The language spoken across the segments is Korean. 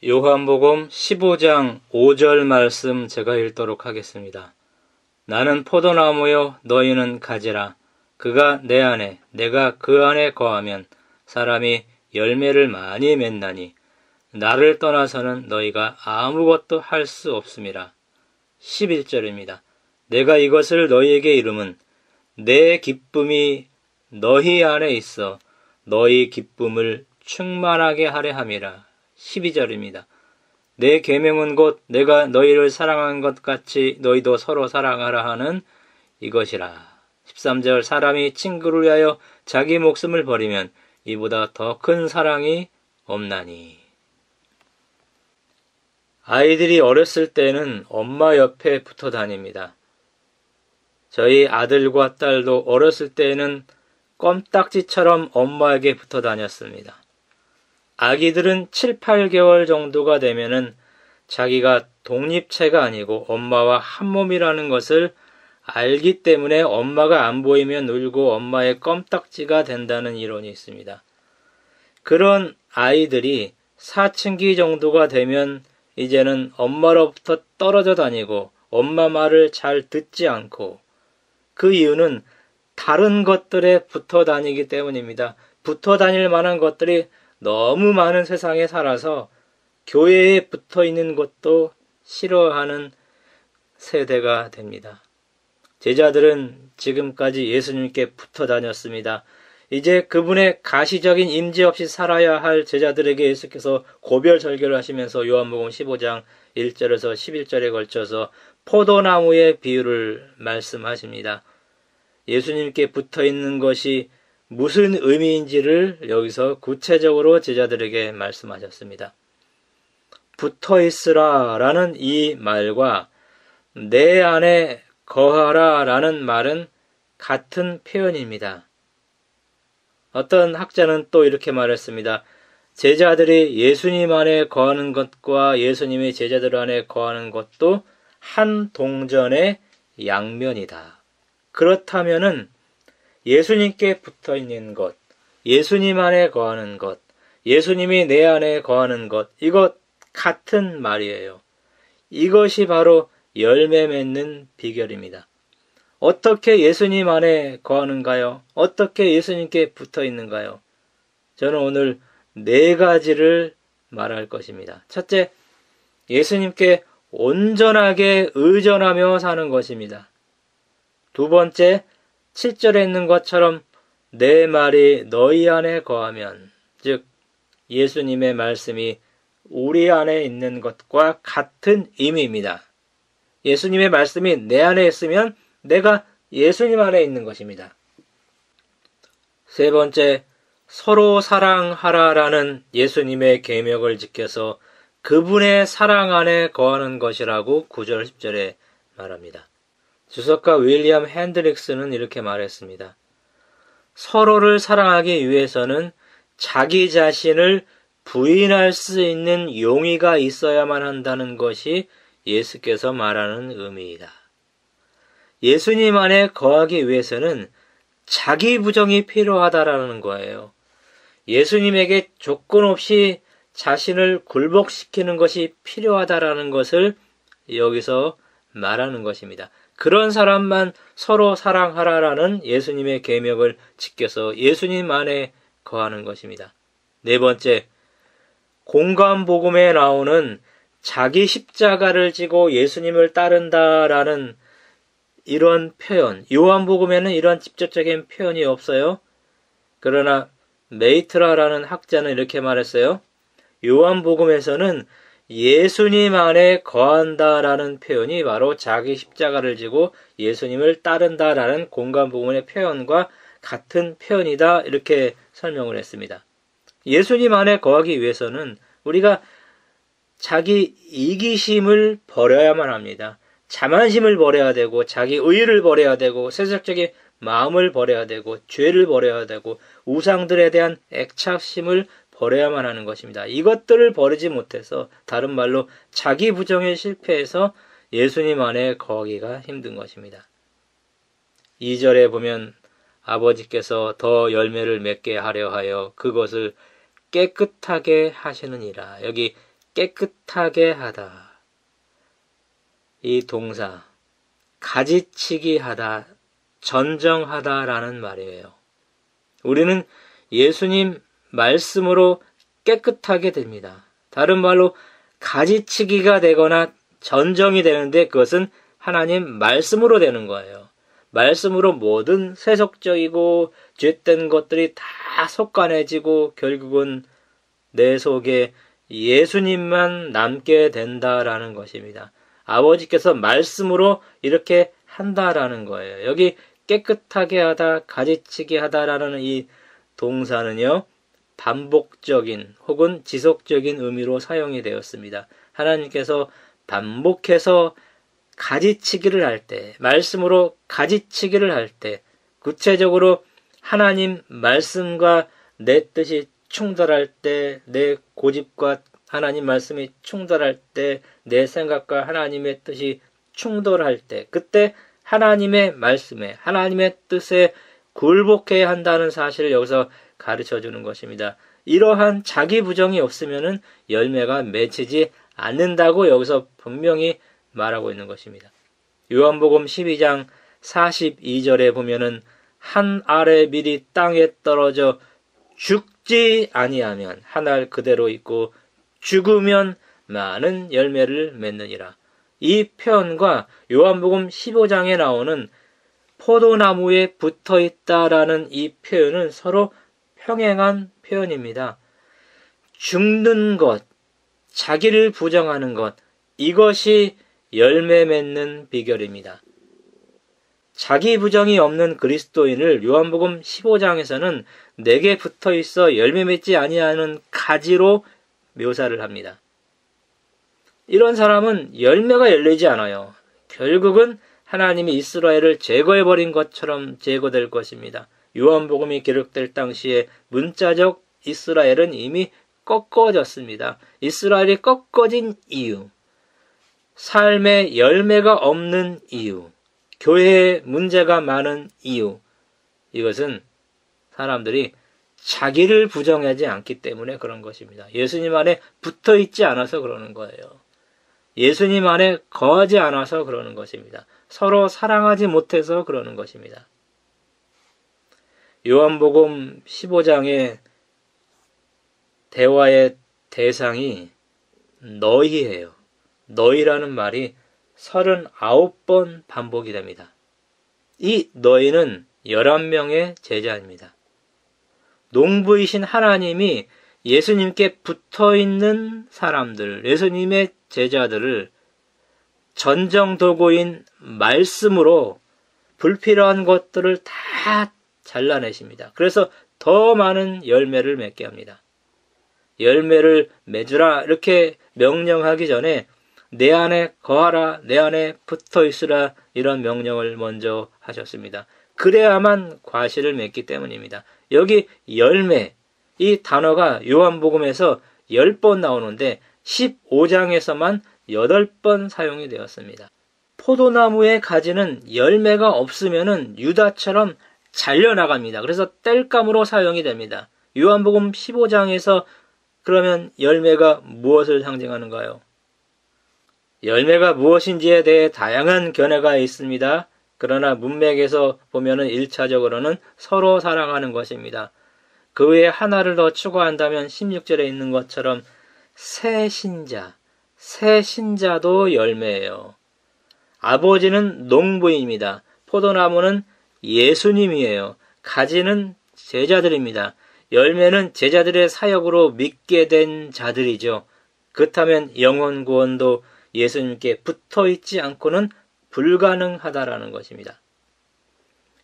요한복음 15장 5절 말씀 제가 읽도록 하겠습니다. 나는 포도나무요 너희는 가지라. 그가 내 안에 내가 그 안에 거하면 사람이 열매를 많이 맺나니 나를 떠나서는 너희가 아무것도 할 수 없음이라. 11절입니다. 내가 이것을 너희에게 이름은 내 기쁨이 너희 안에 있어 너희 기쁨을 충만하게 하려 함이라. 12절입니다. 내 계명은 곧 내가 너희를 사랑한 것 같이 너희도 서로 사랑하라 하는 이것이라. 13절 사람이 친구를 위하여 자기 목숨을 버리면 이보다 더 큰 사랑이 없나니. 아이들이 어렸을 때는 엄마 옆에 붙어 다닙니다. 저희 아들과 딸도 어렸을 때는 껌딱지처럼 엄마에게 붙어 다녔습니다. 아기들은 7, 8개월 정도가 되면은 자기가 독립체가 아니고 엄마와 한 몸이라는 것을 알기 때문에 엄마가 안 보이면 울고 엄마의 껌딱지가 된다는 이론이 있습니다. 그런 아이들이 사춘기 정도가 되면 이제는 엄마로부터 떨어져 다니고 엄마 말을 잘 듣지 않고, 그 이유는 다른 것들에 붙어 다니기 때문입니다. 붙어 다닐 만한 것들이 너무 많은 세상에 살아서 교회에 붙어 있는 것도 싫어하는 세대가 됩니다. 제자들은 지금까지 예수님께 붙어 다녔습니다. 이제 그분의 가시적인 임재 없이 살아야 할 제자들에게 예수께서 고별 설교를 하시면서 요한복음 15장 1절에서 11절에 걸쳐서 포도나무의 비유를 말씀하십니다. 예수님께 붙어 있는 것이 무슨 의미인지를 여기서 구체적으로 제자들에게 말씀하셨습니다. 붙어 있으라 라는 이 말과 내 안에 거하라 라는 말은 같은 표현입니다. 어떤 학자는 또 이렇게 말했습니다. 제자들이 예수님 안에 거하는 것과 예수님의 제자들 안에 거하는 것도 한 동전의 양면이다. 그렇다면은 예수님께 붙어 있는 것, 예수님 안에 거하는 것, 예수님이 내 안에 거하는 것, 이것 같은 말이에요. 이것이 바로 열매 맺는 비결입니다. 어떻게 예수님 안에 거하는가요? 어떻게 예수님께 붙어 있는가요? 저는 오늘 4가지를 말할 것입니다. 첫째, 예수님께 온전하게 의존하며 사는 것입니다. 두 번째, 7절에 있는 것처럼 내 말이 너희 안에 거하면, 즉 예수님의 말씀이 우리 안에 있는 것과 같은 의미입니다. 예수님의 말씀이 내 안에 있으면 내가 예수님 안에 있는 것입니다. 세 번째, 서로 사랑하라라는 예수님의 계명을 지켜서 그분의 사랑 안에 거하는 것이라고 9절 10절에 말합니다. 주석가 윌리엄 핸드릭스는 이렇게 말했습니다. 서로를 사랑하기 위해서는 자기 자신을 부인할 수 있는 용의가 있어야만 한다는 것이 예수께서 말하는 의미이다. 예수님 안에 거하기 위해서는 자기 부정이 필요하다라는 거예요. 예수님에게 조건 없이 자신을 굴복시키는 것이 필요하다라는 것을 여기서 말하는 것입니다. 그런 사람만 서로 사랑하라라는 예수님의 계명을 지켜서 예수님 안에 거하는 것입니다. 네 번째, 공감복음에 나오는 자기 십자가를 지고 예수님을 따른다라는 이런 표현, 요한복음에는 이런 직접적인 표현이 없어요. 그러나 메이트라라는 학자는 이렇게 말했어요. 요한복음에서는 예수님 안에 거한다라는 표현이 바로 자기 십자가를 지고 예수님을 따른다라는 공감복음의 표현과 같은 표현이다, 이렇게 설명을 했습니다. 예수님 안에 거하기 위해서는 우리가 자기 이기심을 버려야만 합니다. 자만심을 버려야 되고 자기 의의를 버려야 되고 세속적인 마음을 버려야 되고 죄를 버려야 되고 우상들에 대한 애착심을 버려야만 하는 것입니다. 이것들을 버리지 못해서, 다른 말로 자기 부정에 실패해서 예수님 안에 거하기가 힘든 것입니다. 2절에 보면 아버지께서 더 열매를 맺게 하려 하여 그것을 깨끗하게 하시느니라. 여기 깨끗하게 하다. 이 동사 가지치기 하다, 전정하다라는 말이에요. 우리는 예수님 말씀으로 깨끗하게 됩니다. 다른 말로 가지치기가 되거나 전정이 되는데 그것은 하나님 말씀으로 되는 거예요. 말씀으로 모든 세속적이고 죄된 것들이 다 솎아내지고 결국은 내 속에 예수님만 남게 된다라는 것입니다. 아버지께서 말씀으로 이렇게 한다라는 거예요. 여기 깨끗하게 하다, 가지치기 하다라는 이 동사는요, 반복적인 혹은 지속적인 의미로 사용이 되었습니다. 하나님께서 반복해서 가지치기를 할 때, 말씀으로 가지치기를 할 때, 구체적으로 하나님 말씀과 내 뜻이 충돌할 때, 내 고집과 하나님 말씀이 충돌할 때, 내 생각과 하나님의 뜻이 충돌할 때, 그때 하나님의 말씀에, 하나님의 뜻에 굴복해야 한다는 사실을 여기서 가르쳐 주는 것입니다. 이러한 자기 부정이 없으면은 열매가 맺히지 않는다고 여기서 분명히 말하고 있는 것입니다. 요한복음 12장 42절에 보면은 한 알의 밀이 땅에 떨어져 죽지 아니하면 한 알 그대로 있고 죽으면 많은 열매를 맺느니라. 이 표현과 요한복음 15장에 나오는 포도나무에 붙어 있다라는 이 표현은 서로 평행한 표현입니다. 죽는 것, 자기를 부정하는 것, 이것이 열매 맺는 비결입니다. 자기 부정이 없는 그리스도인을 요한복음 15장에서는 내게 붙어 있어 열매 맺지 아니하는 가지로 묘사를 합니다. 이런 사람은 열매가 열리지 않아요. 결국은 하나님이 이스라엘을 제거해버린 것처럼 제거될 것입니다. 요한복음이 기록될 당시에 문자적 이스라엘은 이미 꺾어졌습니다. 이스라엘이 꺾어진 이유, 삶에 열매가 없는 이유, 교회에 문제가 많은 이유, 이것은 사람들이 자기를 부정하지 않기 때문에 그런 것입니다. 예수님 안에 붙어 있지 않아서 그러는 거예요. 예수님 안에 거하지 않아서 그러는 것입니다. 서로 사랑하지 못해서 그러는 것입니다. 요한복음 15장의 대화의 대상이 너희예요. 너희라는 말이 39번 반복이 됩니다. 이 너희는 11명의 제자입니다. 농부이신 하나님이 예수님께 붙어있는 사람들, 예수님의 제자들을 전정도구인 말씀으로 불필요한 것들을 다 잘라내십니다. 그래서 더 많은 열매를 맺게 합니다. 열매를 맺으라 이렇게 명령하기 전에 내 안에 거하라, 내 안에 붙어 있으라 이런 명령을 먼저 하셨습니다. 그래야만 과실을 맺기 때문입니다. 여기 열매, 이 단어가 요한복음에서 10번 나오는데 15장에서만 8번 사용이 되었습니다. 포도나무의 가지는 열매가 없으면은 유다처럼 잘려나갑니다. 그래서 땔감으로 사용이 됩니다. 요한복음 15장에서 그러면 열매가 무엇을 상징하는가요? 열매가 무엇인지에 대해 다양한 견해가 있습니다. 그러나 문맥에서 보면은 1차적으로는 서로 사랑하는 것입니다. 그 외에 하나를 더 추가한다면 16절에 있는 것처럼 새 신자도 열매예요. 아버지는 농부입니다. 포도나무는 예수님이에요. 가지는 제자들입니다. 열매는 제자들의 사역으로 믿게 된 자들이죠. 그렇다면 영혼 구원도 예수님께 붙어 있지 않고는 불가능하다라는 것입니다.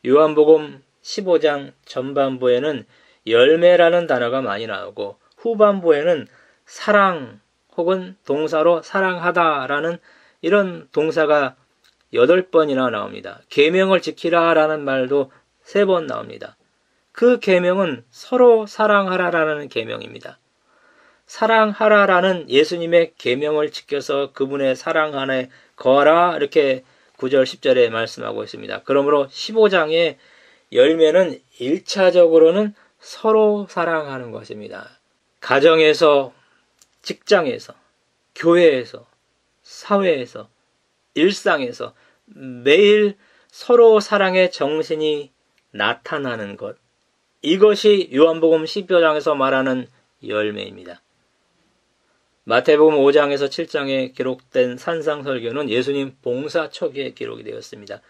요한복음 15장 전반부에는 열매라는 단어가 많이 나오고 후반부에는 사랑 혹은 동사로 사랑하다라는 이런 동사가 8번이나 나옵니다. 계명을 지키라라는 말도 3번 나옵니다. 그 계명은 서로 사랑하라라는 계명입니다. 사랑하라라는 예수님의 계명을 지켜서 그분의 사랑 안에 거하라 이렇게 9절 10절에 말씀하고 있습니다. 그러므로 15장의 열매는 1차적으로는 서로 사랑하는 것입니다. 가정에서, 직장에서, 교회에서, 사회에서, 일상에서 매일 서로 사랑의 정신이 나타나는 것. 이것이 요한복음 12장에서 말하는 열매입니다. 마태복음 5장에서 7장에 기록된 산상설교는 예수님 봉사 초기에 기록이 되었습니다.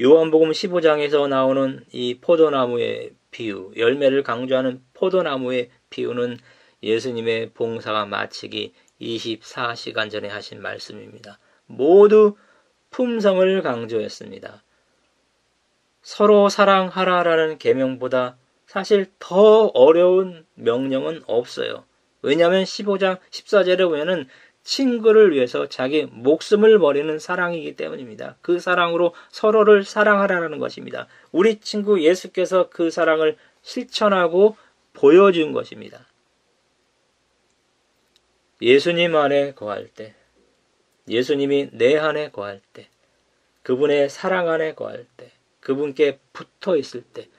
요한복음 15장에서 나오는 이 포도나무의 비유, 열매를 강조하는 포도나무의 비유는 예수님의 봉사가 마치기 24시간 전에 하신 말씀입니다. 모두 품성을 강조했습니다. 서로 사랑하라라는 계명보다 사실 더 어려운 명령은 없어요. 왜냐하면 15장 14절에 보면은 친구를 위해서 자기 목숨을 버리는 사랑이기 때문입니다. 그 사랑으로 서로를 사랑하라는 것입니다. 우리 친구 예수께서 그 사랑을 실천하고 보여준 것입니다. 예수님 안에 거할 때, 예수님이 내 안에 거할 때, 그분의 사랑 안에 거할 때, 그분께 붙어 있을 때,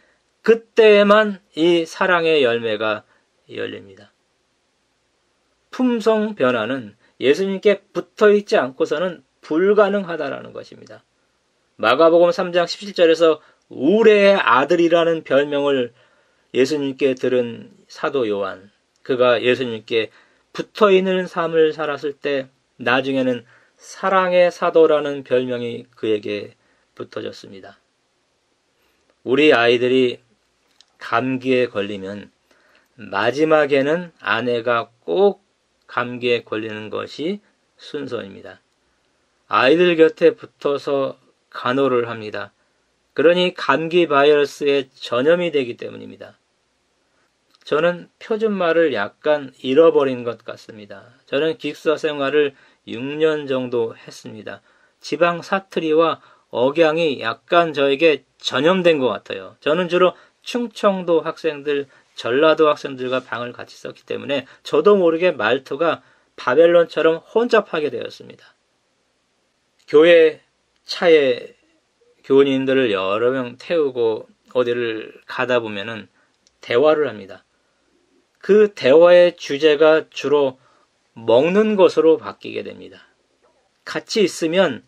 그때에만 이 사랑의 열매가 열립니다. 품성 변화는 예수님께 붙어 있지 않고서는 불가능하다라는 것입니다. 마가복음 3장 17절에서 우레의 아들이라는 별명을 예수님께 들은 사도 요한, 그가 예수님께 붙어 있는 삶을 살았을 때 나중에는 사랑의 사도라는 별명이 그에게 붙어졌습니다. 우리 아이들이 감기에 걸리면 마지막에는 아내가 꼭 감기에 걸리는 것이 순서입니다. 아이들 곁에 붙어서 간호를 합니다. 그러니 감기 바이러스에 전염이 되기 때문입니다. 저는 표준말을 약간 잃어버린 것 같습니다. 저는 기숙사 생활을 6년 정도 했습니다. 지방 사투리와 억양이 약간 저에게 전염된 것 같아요. 저는 주로 충청도 학생들, 전라도 학생들과 방을 같이 썼기 때문에 저도 모르게 말투가 바벨론처럼 혼잡하게 되었습니다. 교회 차에 교인들을 여러 명 태우고 어디를 가다 보면은 대화를 합니다. 그 대화의 주제가 주로 먹는 것으로 바뀌게 됩니다. 같이 있으면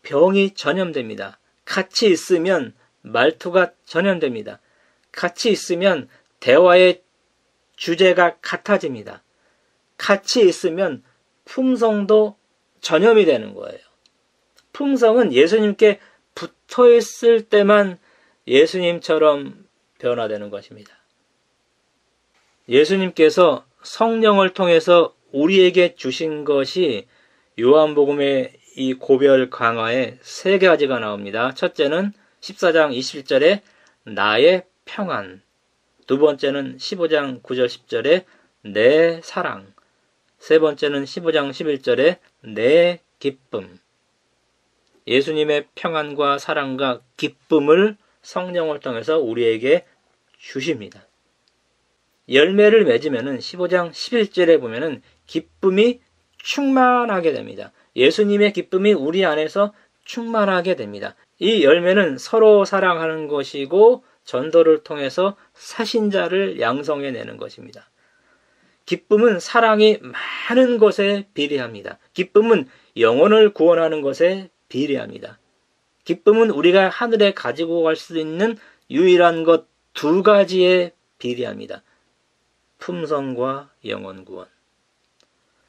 병이 전염됩니다. 같이 있으면 말투가 전염됩니다. 같이 있으면 대화의 주제가 같아집니다. 같이 있으면 품성도 전염이 되는 거예요. 품성은 예수님께 붙어 있을 때만 예수님처럼 변화되는 것입니다. 예수님께서 성령을 통해서 우리에게 주신 것이 요한복음의 이 고별 강화에 3가지가 나옵니다. 첫째는 14장 21절에 나의 평안, 두 번째는 15장 9절 10절에 내 사랑, 세 번째는 15장 11절에 내 기쁨. 예수님의 평안과 사랑과 기쁨을 성령을 통해서 우리에게 주십니다. 열매를 맺으면은 15장 11절에 보면은 기쁨이 충만하게 됩니다. 예수님의 기쁨이 우리 안에서 충만하게 됩니다. 이 열매는 서로 사랑하는 것이고 전도를 통해서 사신자를 양성해내는 것입니다. 기쁨은 사랑이 많은 것에 비례합니다. 기쁨은 영혼을 구원하는 것에 비례합니다. 기쁨은 우리가 하늘에 가지고 갈 수 있는 유일한 것 2가지에 비례합니다. 품성과 영혼 구원.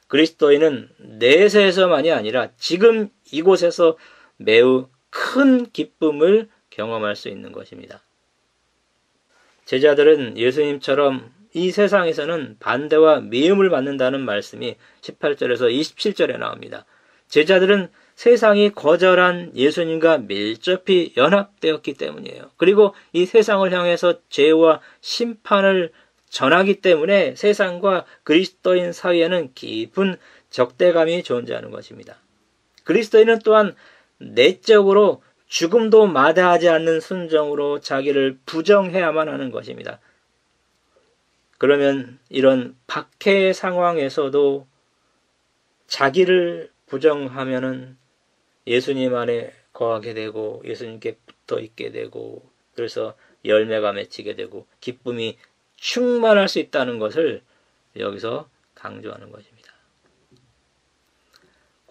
그리스도인은 내세에서만이 아니라 지금 이곳에서 매우 큰 기쁨을 경험할 수 있는 것입니다. 제자들은 예수님처럼 이 세상에서는 반대와 미움을 받는다는 말씀이 18절에서 27절에 나옵니다. 제자들은 세상이 거절한 예수님과 밀접히 연합되었기 때문이에요. 그리고 이 세상을 향해서 죄와 심판을 전하기 때문에 세상과 그리스도인 사이에는 깊은 적대감이 존재하는 것입니다. 그리스도인은 또한 내적으로 죽음도 마다하지 않는 순종으로 자기를 부정해야만 하는 것입니다. 그러면 이런 박해의 상황에서도 자기를 부정하면은 예수님 안에 거하게 되고 예수님께 붙어 있게 되고 그래서 열매가 맺히게 되고 기쁨이 충만할 수 있다는 것을 여기서 강조하는 것입니다.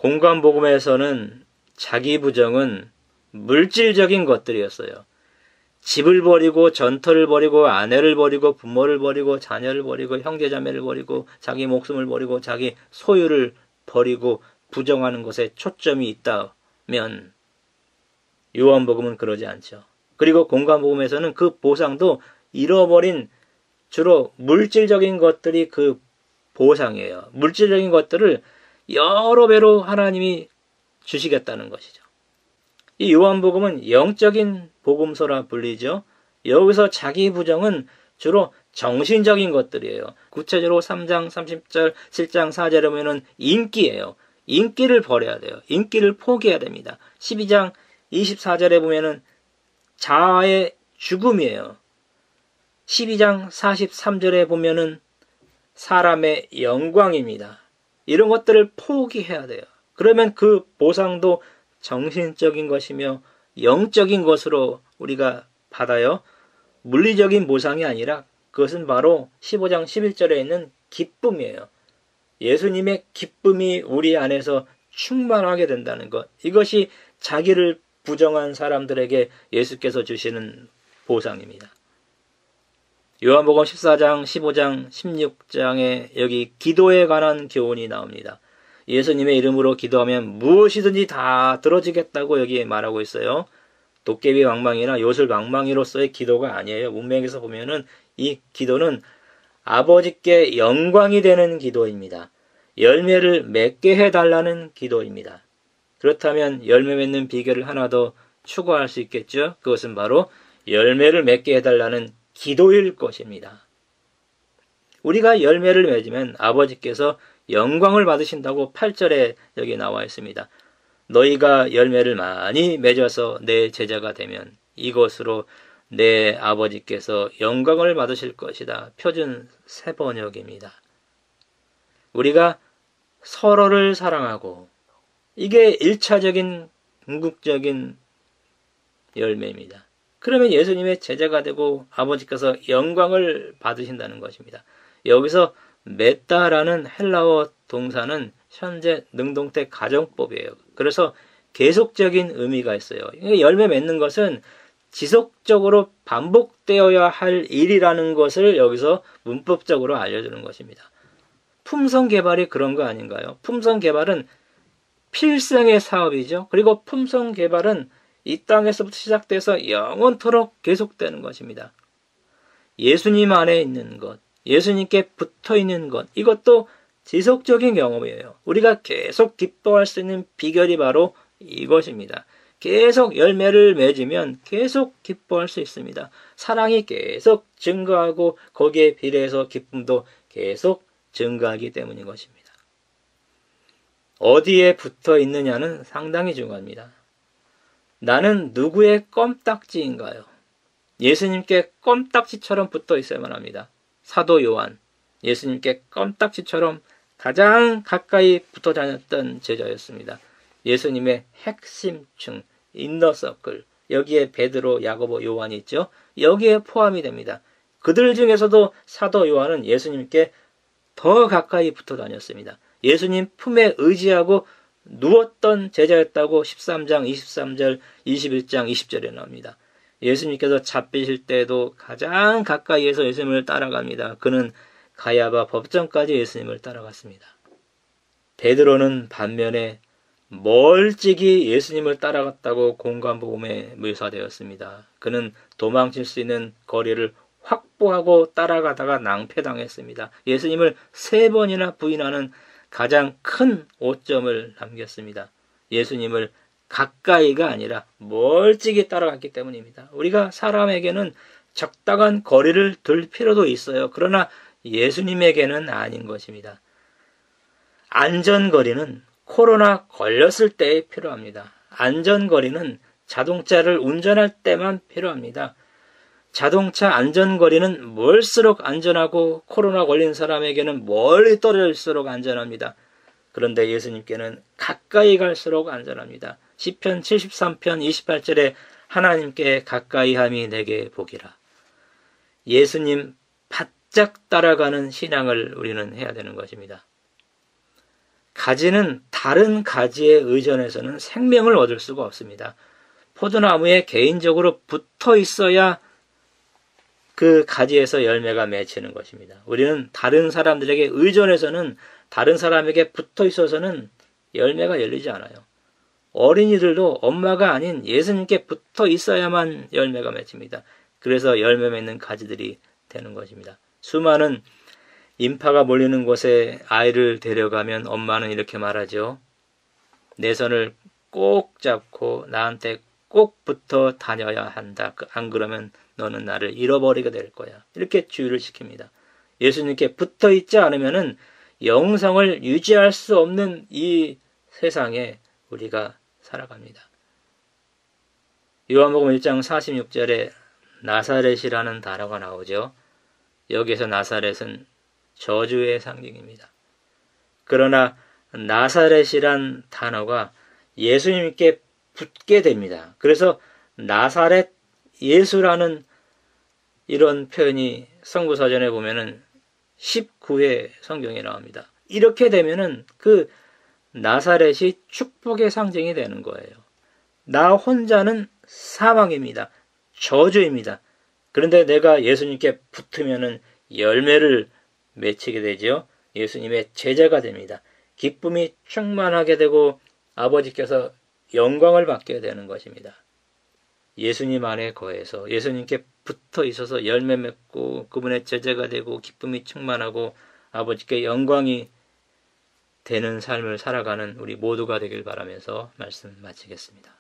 공관복음에서는 자기 부정은 물질적인 것들이었어요. 집을 버리고 전터를 버리고 아내를 버리고 부모를 버리고 자녀를 버리고 형제자매를 버리고 자기 목숨을 버리고 자기 소유를 버리고 부정하는 것에 초점이 있다면 요한복음은 그러지 않죠. 그리고 공관복음에서는 그 보상도 잃어버린 주로 물질적인 것들이 그 보상이에요. 물질적인 것들을 여러 배로 하나님이 주시겠다는 것이죠. 이 요한복음은 영적인 복음서라 불리죠. 여기서 자기 부정은 주로 정신적인 것들이에요. 구체적으로 3장 30절, 7장 4절에 보면 인기예요. 인기를 버려야 돼요. 인기를 포기해야 됩니다. 12장 24절에 보면 자아의 죽음이에요. 12장 43절에 보면 사람의 영광입니다. 이런 것들을 포기해야 돼요. 그러면 그 보상도 정신적인 것이며 영적인 것으로 우리가 받아요. 물리적인 보상이 아니라 그것은 바로 15장 11절에 있는 기쁨이에요. 예수님의 기쁨이 우리 안에서 충만하게 된다는 것. 이것이 자기를 부정한 사람들에게 예수께서 주시는 보상입니다. 요한복음 14장, 15장, 16장에 여기 기도에 관한 교훈이 나옵니다. 예수님의 이름으로 기도하면 무엇이든지 다 들어지겠다고 여기 말하고 있어요. 도깨비 방망이나 요술 방망이로서의 기도가 아니에요. 문맥에서 보면은 이 기도는 아버지께 영광이 되는 기도입니다. 열매를 맺게 해달라는 기도입니다. 그렇다면 열매 맺는 비결을 하나 더 추구할 수 있겠죠. 그것은 바로 열매를 맺게 해달라는 기도일 것입니다. 우리가 열매를 맺으면 아버지께서 영광을 받으신다고 8절에 여기 나와 있습니다. 너희가 열매를 많이 맺어서 내 제자가 되면 이것으로 내 아버지께서 영광을 받으실 것이다. 표준 새번역입니다. 우리가 서로를 사랑하고 이게 1차적인 궁극적인 열매입니다. 그러면 예수님의 제자가 되고 아버지께서 영광을 받으신다는 것입니다. 여기서 맺다라는 헬라어 동사는 현재 능동태 가정법이에요. 그래서 계속적인 의미가 있어요. 열매 맺는 것은 지속적으로 반복되어야 할 일이라는 것을 여기서 문법적으로 알려주는 것입니다. 품성 개발이 그런 거 아닌가요? 품성 개발은 필생의 사업이죠. 그리고 품성 개발은 이 땅에서부터 시작돼서 영원토록 계속되는 것입니다. 예수님 안에 있는 것, 예수님께 붙어 있는 것, 이것도 지속적인 경험이에요. 우리가 계속 기뻐할 수 있는 비결이 바로 이것입니다. 계속 열매를 맺으면 계속 기뻐할 수 있습니다. 사랑이 계속 증가하고 거기에 비례해서 기쁨도 계속 증가하기 때문인 것입니다. 어디에 붙어 있느냐는 상당히 중요합니다. 나는 누구의 껌딱지인가요? 예수님께 껌딱지처럼 붙어 있어야만 합니다. 사도 요한, 예수님께 껌딱지처럼 가장 가까이 붙어 다녔던 제자였습니다. 예수님의 핵심층, 인너서클, 여기에 베드로, 야고보, 요한이 있죠. 여기에 포함이 됩니다. 그들 중에서도 사도 요한은 예수님께 더 가까이 붙어 다녔습니다. 예수님 품에 의지하고 누웠던 제자였다고 13장 23절, 21장 20절에 나옵니다. 예수님께서 잡히실 때도 가장 가까이에서 예수님을 따라갑니다. 그는 가야바 법정까지 예수님을 따라갔습니다. 베드로는 반면에 멀찍이 예수님을 따라갔다고 공관복음에 묘사되었습니다. 그는 도망칠 수 있는 거리를 확보하고 따라가다가 낭패당했습니다. 예수님을 3번이나 부인하는 가장 큰 오점을 남겼습니다. 예수님을 가까이가 아니라 멀찍이 따라갔기 때문입니다. 우리가 사람에게는 적당한 거리를 둘 필요도 있어요. 그러나 예수님에게는 아닌 것입니다. 안전거리는 코로나 걸렸을 때에 필요합니다. 안전거리는 자동차를 운전할 때만 필요합니다. 자동차 안전거리는 멀수록 안전하고 코로나 걸린 사람에게는 멀리 떨어질수록 안전합니다. 그런데 예수님께는 가까이 갈수록 안전합니다. 시편 73편 28절에 하나님께 가까이함이 내게 복이라. 예수님 바짝 따라가는 신앙을 우리는 해야 되는 것입니다. 가지는 다른 가지에 의존해서는 생명을 얻을 수가 없습니다. 포도나무에 개인적으로 붙어 있어야 그 가지에서 열매가 맺히는 것입니다. 우리는 다른 사람들에게 의존해서는, 다른 사람에게 붙어 있어서는 열매가 열리지 않아요. 어린이들도 엄마가 아닌 예수님께 붙어 있어야만 열매가 맺힙니다. 그래서 열매 맺는 가지들이 되는 것입니다. 수많은 인파가 몰리는 곳에 아이를 데려가면 엄마는 이렇게 말하죠. 내 손을 꼭 잡고 나한테 꼭 붙어 다녀야 한다. 안 그러면 너는 나를 잃어버리게 될 거야. 이렇게 주의를 시킵니다. 예수님께 붙어 있지 않으면은 영성을 유지할 수 없는 이 세상에 우리가 살아갑니다. 요한복음 1장 46절에 나사렛이라는 단어가 나오죠. 여기서 나사렛은 저주의 상징입니다. 그러나 나사렛이란 단어가 예수님께 붙게 됩니다. 그래서 나사렛 예수라는 이런 표현이 성구사전에 보면은 19회 성경에 나옵니다. 이렇게 되면은 그 나사렛이 축복의 상징이 되는 거예요. 나 혼자는 사망입니다. 저주입니다. 그런데 내가 예수님께 붙으면은 열매를 맺히게 되죠. 예수님의 제자가 됩니다. 기쁨이 충만하게 되고 아버지께서 영광을 받게 되는 것입니다. 예수님 안에 거해서 예수님께 붙어 있어서 열매 맺고 그분의 제자가 되고 기쁨이 충만하고 아버지께 영광이 되는 삶을 살아가는 우리 모두가 되길 바라면서 말씀 마치겠습니다.